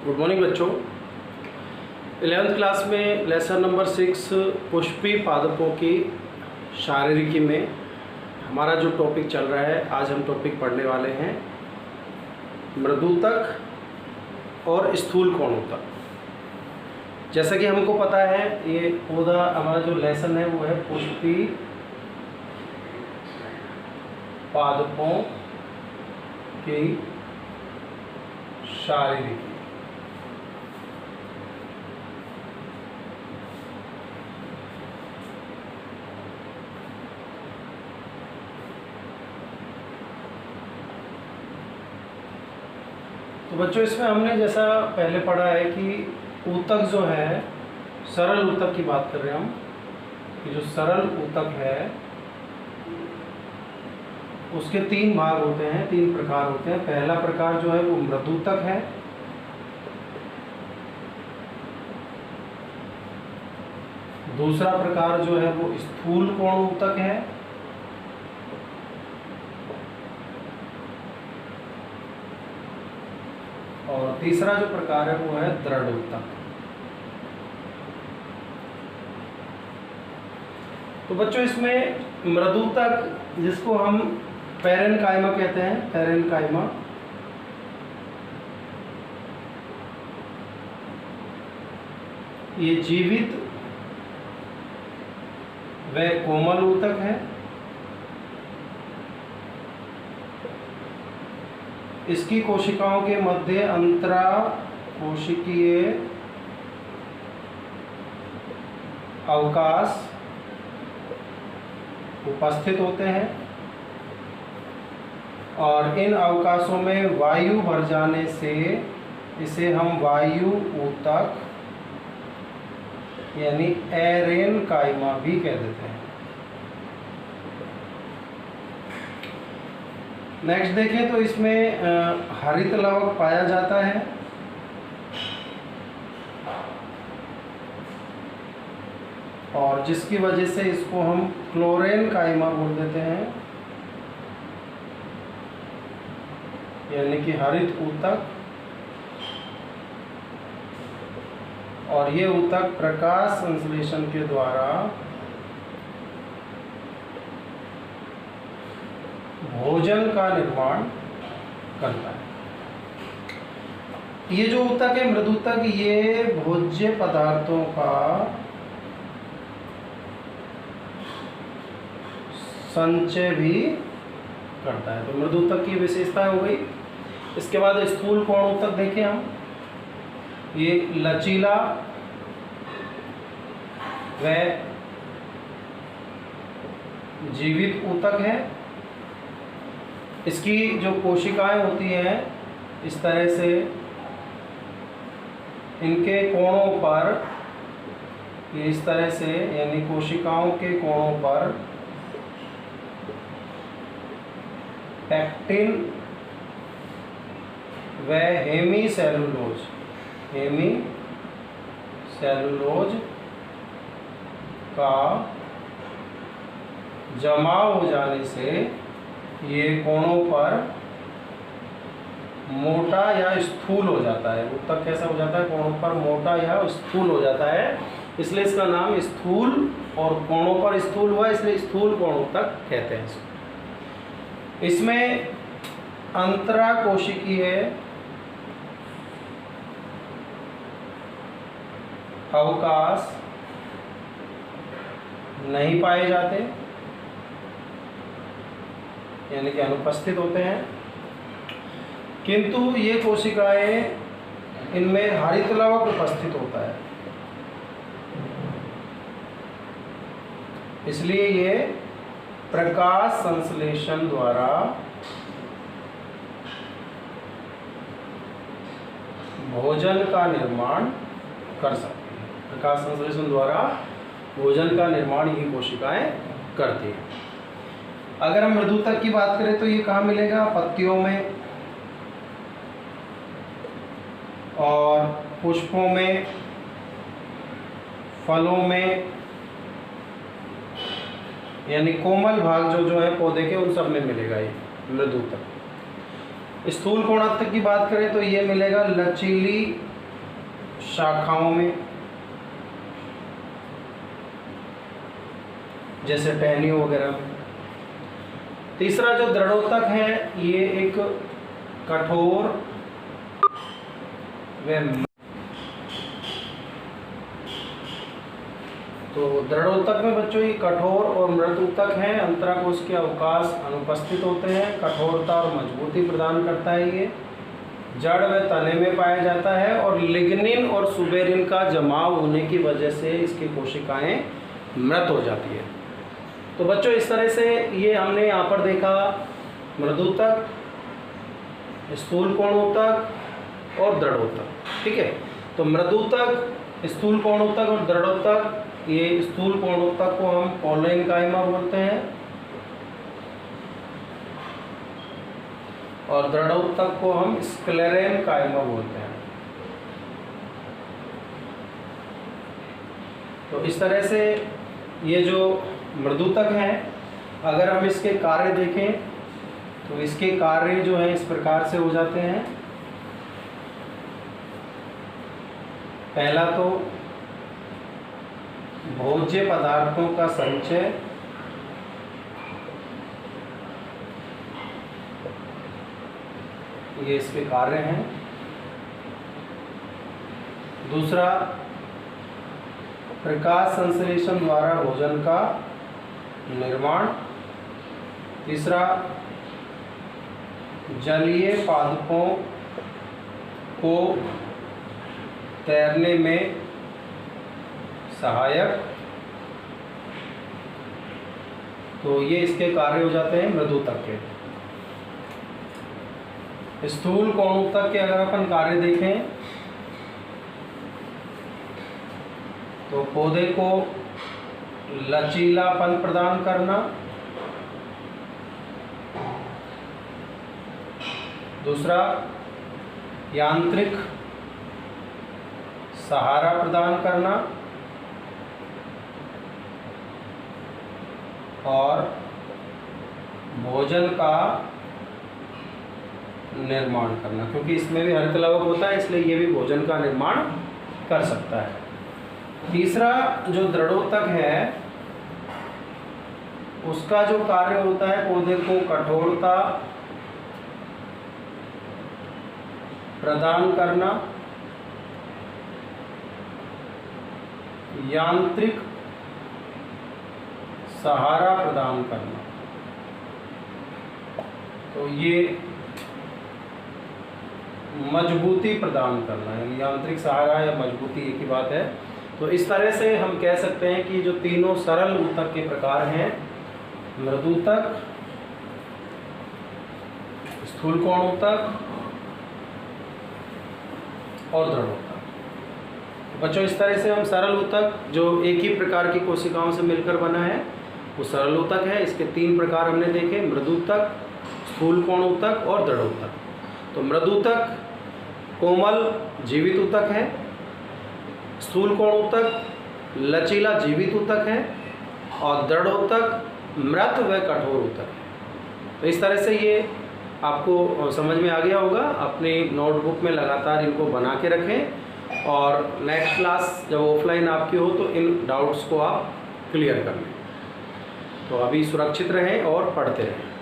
Good morning बच्चों। 11th class में lesson number 6 Pushpi पादपों की शारीरिकी में हमारा जो टॉपिक चल रहा है, आज हम टॉपिक पढ़ने वाले हैं मृदुतक और स्थूल कोणोतक। जैसा कि हमको पता है, ये पौधा हमारा जो लेसन है वो है पुष्पी पादपों की शारीरिकी। तो बच्चों, इसमें हमने जैसा पहले पढ़ा है कि ऊतक जो है, सरल ऊतक की बात कर रहे हैं हम, कि जो सरल ऊतक है उसके 3 भाग होते हैं, 3 प्रकार होते हैं। पहला प्रकार जो है वो मृदुतक है, दूसरा प्रकार जो है वो स्थूल कोण ऊतक है, और तीसरा जो प्रकार है वो है दृढ़ ऊतक। तो बच्चों, इसमें मृदुतक, जिसको हम पैरेन्काइमा कहते हैं, पैरेन्काइमा, ये जीवित व कोमल ऊतक है। इसकी कोशिकाओं के मध्य अंतरा कोशिकीय अवकाश उपस्थित होते हैं और इन अवकाशों में वायु भर जाने से इसे हम वायु ऊतक यानी एरेन्काइमा भी कह देते हैं। नेक्स्ट देखें तो इसमें हरित लवक पाया जाता है, और जिसकी वजह से इसको हम क्लोरेन्काइमा बोल देते हैं, यानी कि हरित ऊतक। और ये ऊतक प्रकाश संश्लेषण के द्वारा भोजन का निर्माण करता है। ये जो ऊतक है मृदुतक, ये भोज्य पदार्थों का संचय भी करता है। तो मृदुतक की विशेषता हो गई। इसके बाद स्थूल कोण ऊतक देखें हम, ये लचीला व जीवित ऊतक है। इसकी जो कोशिकाएं होती हैं, इस तरह से इनके कोणों पर, ये इस तरह से, यानी कोशिकाओं के कोणों पर पैक्टिन व हेमीसेलुलोज का जमाव हो जाने से ये कोणों पर मोटा या स्थूल हो जाता है। ऊतक कैसा हो जाता है? कोणों पर मोटा या स्थूल हो जाता है, इसलिए इसका नाम स्थूल, और कोणों पर स्थूल हुआ इसलिए स्थूल कोण ऊतक कहते हैं इसको। इसमें अंतरा कोशिकीय अवकाश नहीं पाए जाते, यानी कि अनुपस्थित होते हैं, किंतु ये कोशिकाएं, इनमें हरित लवक उपस्थित होता है, इसलिए ये प्रकाश संश्लेषण द्वारा भोजन का निर्माण कर सकती है। प्रकाश संश्लेषण द्वारा भोजन का निर्माण ये कोशिकाएं करती हैं। अगर हम मृदुतक की बात करें तो ये कहाँ मिलेगा? पत्तियों में और पुष्पों में, फलों में, यानी कोमल भाग जो है पौधे के, उन सब में मिलेगा ये मृदुतक। स्थूल कोणात्मक की बात करें तो ये मिलेगा लचीली शाखाओं में, जैसे टहनियों वगैरह में। तीसरा जो दृढ़ोतक है, ये एक कठोर व तो दृढ़ोतक में बच्चों ये कठोर और मृदुतक है, अंतराकोश के अवकाश अनुपस्थित होते हैं, कठोरता और मजबूती प्रदान करता है, ये जड़ व तने में पाया जाता है और लिग्निन और सुबेरिन का जमाव होने की वजह से इसकी कोशिकाएं मृत हो जाती है। तो बच्चों इस तरह से ये हमने यहाँ पर देखा मृदुतक, स्थूल कोणोतक और दृढ़ोतक, ठीक है। तो मृदुतक, स्थूल कोणोतक और दृढ़ोतक, ये स्थूल कोणोतक को हम पॉलेनकाइमा बोलते हैं और दृढ़ोतक को हम स्क्लेरेनकाइमा बोलते हैं। तो इस तरह से ये जो मृदुतक है, अगर हम इसके कार्य देखें तो इसके कार्य जो है इस प्रकार से हो जाते हैं। पहला तो भोज्य पदार्थों का संचय, ये इसके कार्य हैं। दूसरा, प्रकाश संश्लेषण द्वारा भोजन का निर्माण। तीसरा, जलीय पादपों को तैरने में सहायक। तो ये इसके कार्य हो जाते हैं मृदुतक के। स्थूल कोणोतक के अगर अपन कार्य देखें तो पौधे को लचीलापन प्रदान करना। दूसरा, यांत्रिक सहारा प्रदान करना और भोजन का निर्माण करना, क्योंकि इसमें भी हरित लवक होता है इसलिए ये भी भोजन का निर्माण कर सकता है। तीसरा जो दृढ़ोतक है उसका जो कार्य होता है पौधे को कठोरता प्रदान करना, यांत्रिक सहारा प्रदान करना। तो ये मजबूती प्रदान करना है, यांत्रिक सहारा या मजबूती एक ही बात है। तो इस तरह से हम कह सकते हैं कि जो तीनों सरल ऊतक के प्रकार हैं, मृदुतक, स्थूल कोण ऊतक और दृढ़ोतक। बच्चों इस तरह से हम सरल ऊतक जो एक ही प्रकार की कोशिकाओं से मिलकर बना है वो सरल ऊतक है। इसके तीन प्रकार हमने देखे, मृदुतक, स्थूल कोण ऊतक और दृढ़ोतक। तो मृदुतक कोमल जीवित ऊतक है, स्थूल कोण ऊतक लचीला जीवित ऊतक है और दृढ़ोतक मृत व कठोर ऊतक है। तो इस तरह से ये आपको समझ में आ गया होगा। अपनी नोटबुक में लगातार इनको बना के रखें और नेक्स्ट क्लास जब ऑफलाइन आपकी हो तो इन डाउट्स को आप क्लियर कर लें। तो अभी सुरक्षित रहें और पढ़ते रहें।